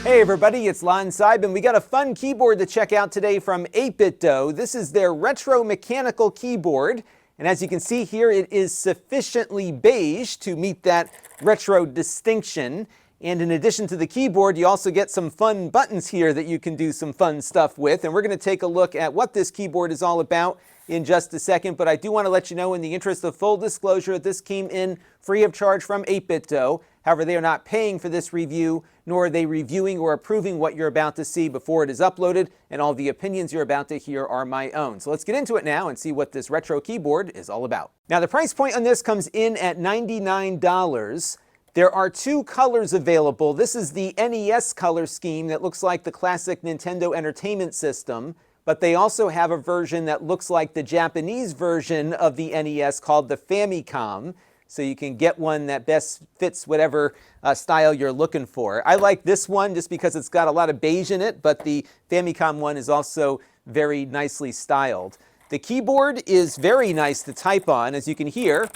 Hey everybody, it's Lon.TV, and we got a fun keyboard to check out today from 8bitdo. This is their retro mechanical keyboard, and as you can see here, it is sufficiently beige to meet that retro distinction. And in addition to the keyboard, you also get some fun buttons here that you can do some fun stuff with. And we're going to take a look at what this keyboard is all about in just a second. But I do want to let you know, in the interest of full disclosure, this came in free of charge from 8bitdo. However, they are not paying for this review, nor are they reviewing or approving what you're about to see before it is uploaded. And all the opinions you're about to hear are my own. So let's get into it now and see what this retro keyboard is all about. Now, the price point on this comes in at $99. There are two colors available. This is the NES color scheme that looks like the classic Nintendo Entertainment System, but they also have a version that looks like the Japanese version of the NES called the Famicom, so you can get one that best fits whatever style you're looking for. I like this one just because it's got a lot of beige in it, but the Famicom one is also very nicely styled. The keyboard is very nice to type on, as you can hear.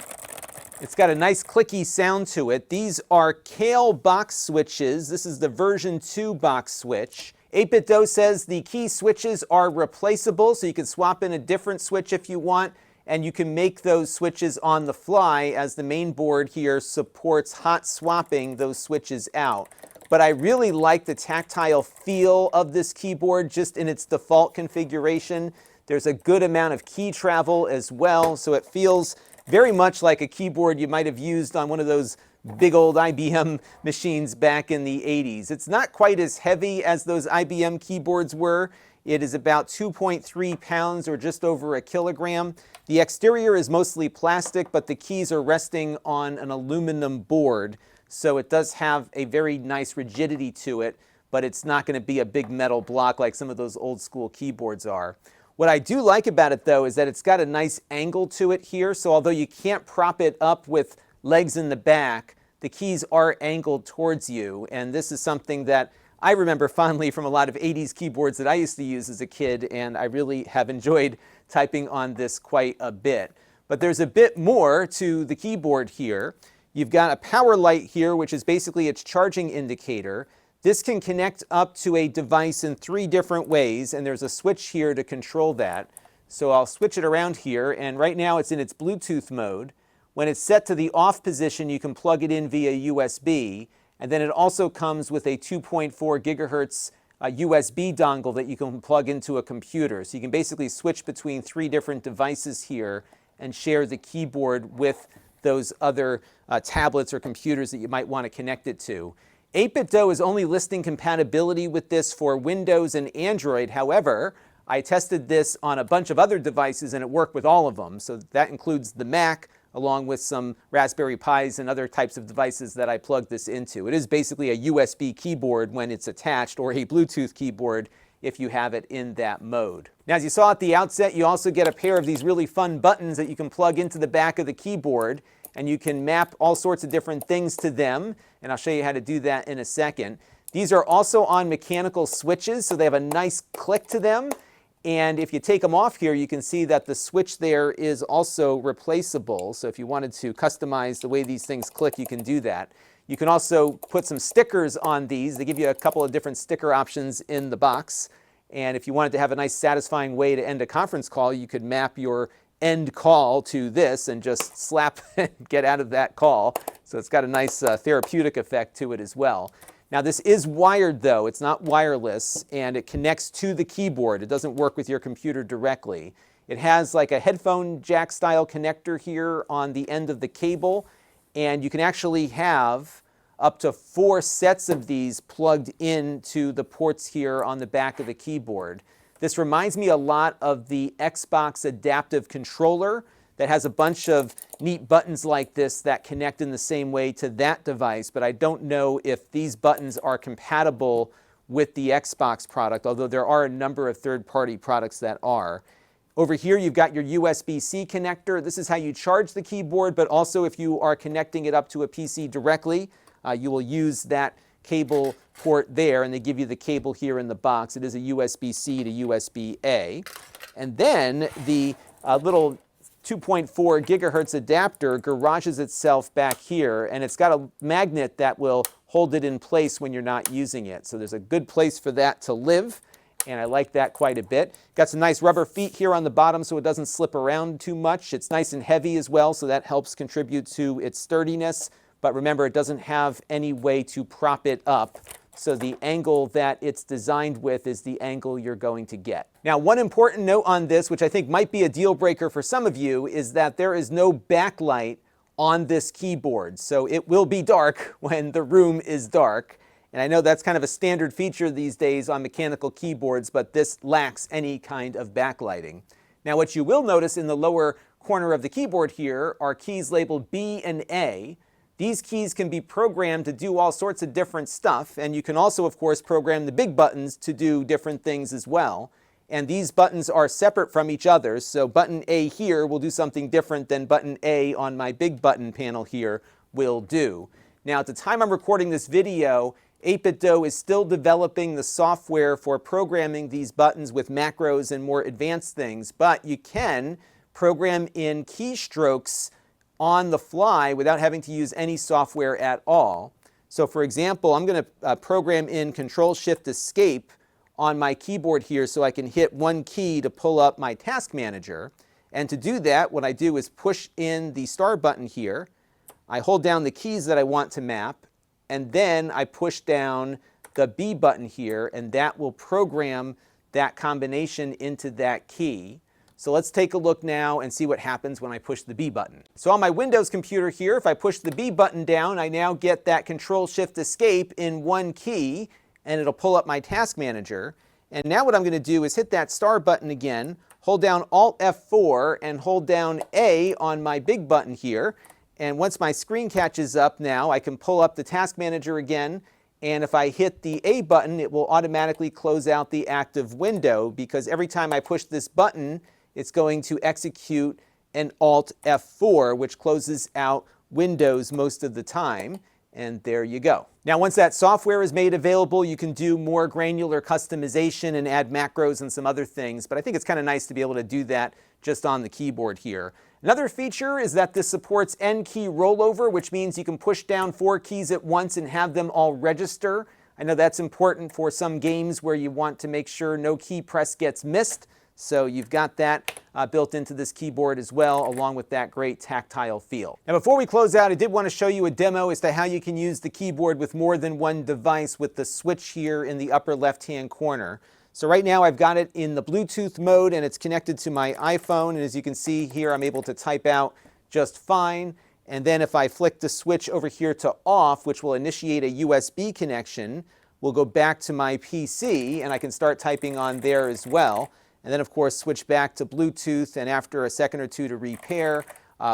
It's got a nice clicky sound to it. These are Kale box switches. This is the version 2 box switch. 8bitdo says the key switches are replaceable, so you can swap in a different switch if you want, and you can make those switches on the fly, as the main board here supports hot swapping those switches out. But I really like the tactile feel of this keyboard just in its default configuration. There's a good amount of key travel as well, so it feels very much like a keyboard you might have used on one of those big old IBM machines back in the 80s. It's not quite as heavy as those IBM keyboards were. It is about 2.3 pounds or just over a kilogram. The exterior is mostly plastic, but the keys are resting on an aluminum board, so it does have a very nice rigidity to it, but it's not going to be a big metal block like some of those old school keyboards are. What I do like about it, though, is that it's got a nice angle to it here. So although you can't prop it up with legs in the back, the keys are angled towards you. And this is something that I remember fondly from a lot of 80s keyboards that I used to use as a kid, and I really have enjoyed typing on this quite a bit. But there's a bit more to the keyboard here. You've got a power light here, which is basically its charging indicator. This can connect up to a device in 3 different ways, and there's a switch here to control that. So I'll switch it around here, and right now it's in its Bluetooth mode. When it's set to the off position, you can plug it in via USB, and then it also comes with a 2.4 gigahertz USB dongle that you can plug into a computer. So you can basically switch between 3 different devices here and share the keyboard with those other tablets or computers that you might want to connect it to. 8bitdo is only listing compatibility with this for Windows and Android. However, I tested this on a bunch of other devices and it worked with all of them. So that includes the Mac, along with some Raspberry Pis and other types of devices that I plugged this into. It is basically a USB keyboard when it's attached, or a Bluetooth keyboard if you have it in that mode. Now, as you saw at the outset, you also get a pair of these really fun buttons that you can plug into the back of the keyboard, and you can map all sorts of different things to them, and I'll show you how to do that in a second. These are also on mechanical switches, so they have a nice click to them, and if you take them off here, you can see that the switch there is also replaceable, so if you wanted to customize the way these things click, you can do that. You can also put some stickers on these. They give you a couple of different sticker options in the box, and if you wanted to have a nice satisfying way to end a conference call, you could map your end call to this and just slap and get out of that call. So it's got a nice therapeutic effect to it as well. Now, this is wired, though. It's not wireless, and it connects to the keyboard. It doesn't work with your computer directly. It has like a headphone jack style connector here on the end of the cable, and you can actually have up to 4 sets of these plugged into the ports here on the back of the keyboard. This reminds me a lot of the Xbox adaptive controller that has a bunch of neat buttons like this that connect in the same way to that device, but I don't know if these buttons are compatible with the Xbox product, although there are a number of third-party products that are. Over here, you've got your USB-C connector. This is how you charge the keyboard, but also if you are connecting it up to a PC directly, you will use that cable port there, and they give you the cable here in the box. It is a USB-C to USB-A. And then the little 2.4 gigahertz adapter garages itself back here, and it's got a magnet that will hold it in place when you're not using it. So there's a good place for that to live, and I like that quite a bit. Got some nice rubber feet here on the bottom so it doesn't slip around too much. It's nice and heavy as well, so that helps contribute to its sturdiness. But remember, it doesn't have any way to prop it up, so the angle that it's designed with is the angle you're going to get. Now, one important note on this, which I think might be a deal breaker for some of you, is that there is no backlight on this keyboard. So it will be dark when the room is dark. And I know that's kind of a standard feature these days on mechanical keyboards, but this lacks any kind of backlighting. Now, what you will notice in the lower corner of the keyboard here are keys labeled B and A. These keys can be programmed to do all sorts of different stuff, and you can also, of course, program the big buttons to do different things as well. And these buttons are separate from each other, so button A here will do something different than button A on my big button panel here will do. Now, at the time I'm recording this video, 8bitdo is still developing the software for programming these buttons with macros and more advanced things, but you can program in keystrokes on the fly without having to use any software at all. So for example, I'm going to program in Control-Shift-Escape on my keyboard here so I can hit one key to pull up my task manager. And to do that, what I do is push in the star button here. I hold down the keys that I want to map, and then I push down the B button here, and that will program that combination into that key. So let's take a look now and see what happens when I push the B button. So on my Windows computer here, if I push the B button down, I now get that Control-Shift-Escape in one key, and it'll pull up my task manager. And now what I'm going to do is hit that star button again, hold down Alt F4, and hold down A on my big button here. And once my screen catches up now, I can pull up the task manager again. And if I hit the A button, it will automatically close out the active window, because every time I push this button, it's going to execute an Alt F4, which closes out Windows most of the time. And there you go. Now, once that software is made available, you can do more granular customization and add macros and some other things. But I think it's kind of nice to be able to do that just on the keyboard here. Another feature is that this supports N-key rollover, which means you can push down 4 keys at once and have them all register. I know that's important for some games where you want to make sure no key press gets missed. So you've got that built into this keyboard as well, along with that great tactile feel. Now, before we close out, I did want to show you a demo as to how you can use the keyboard with more than one device with the switch here in the upper left-hand corner. So right now I've got it in the Bluetooth mode, and it's connected to my iPhone. And as you can see here, I'm able to type out just fine. And then if I flick the switch over here to off, which will initiate a USB connection, we'll go back to my PC, and I can start typing on there as well. And then, of course, switch back to Bluetooth, and after a second or two to repair,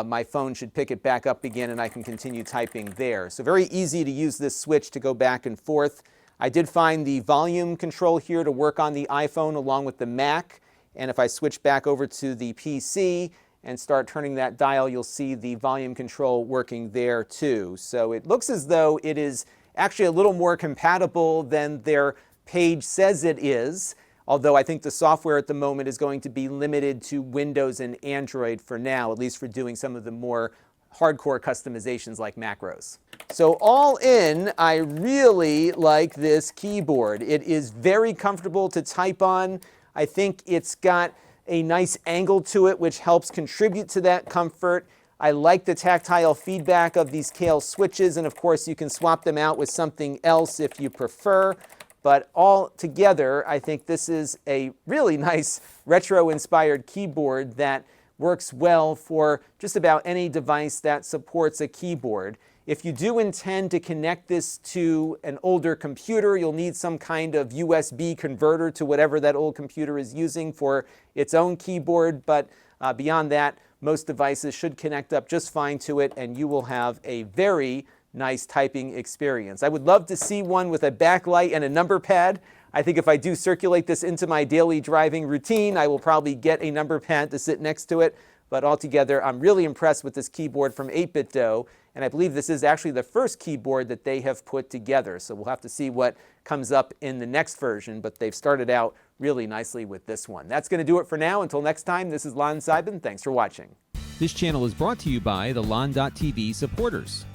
my phone should pick it back up again, and I can continue typing there. So very easy to use this switch to go back and forth. I did find the volume control here to work on the iPhone along with the Mac. And if I switch back over to the PC and start turning that dial, you'll see the volume control working there too. So it looks as though it is actually a little more compatible than their page says it is. Although I think the software at the moment is going to be limited to Windows and Android for now, at least for doing some of the more hardcore customizations like macros. So all in, I really like this keyboard. It is very comfortable to type on. I think it's got a nice angle to it, which helps contribute to that comfort. I like the tactile feedback of these Kale switches, and of course you can swap them out with something else if you prefer. But all together, I think this is a really nice retro-inspired keyboard that works well for just about any device that supports a keyboard. If you do intend to connect this to an older computer, you'll need some kind of USB converter to whatever that old computer is using for its own keyboard. But beyond that, most devices should connect up just fine to it, and you will have a very nice typing experience. I would love to see one with a backlight and a number pad. I think if I do circulate this into my daily driving routine, I will probably get a number pad to sit next to it. But altogether, I'm really impressed with this keyboard from 8bitdo, and I believe this is actually the first keyboard that they have put together. So we'll have to see what comes up in the next version, but they've started out really nicely with this one. That's going to do it for now. Until next time, this is Lon.TV. Thanks for watching. This channel is brought to you by the Lon.TV supporters.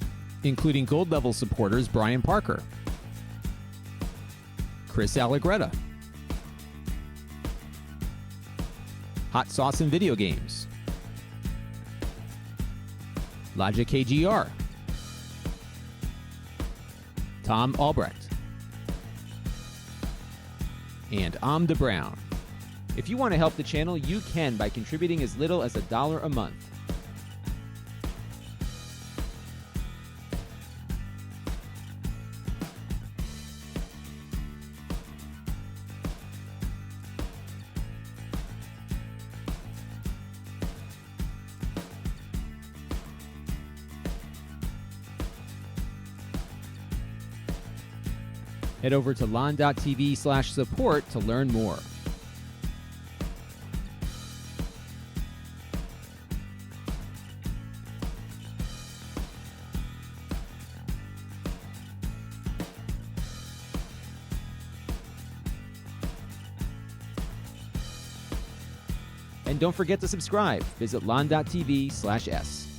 including gold level supporters Brian Parker, Chris Allegretta, Hot Sauce in Video Games, Logic KGR, Tom Albrecht, and Amda Brown. If you want to help the channel, you can by contributing as little as $1 a month. Head over to Lon.TV/support to learn more. And don't forget to subscribe. Visit Lon.TV/s.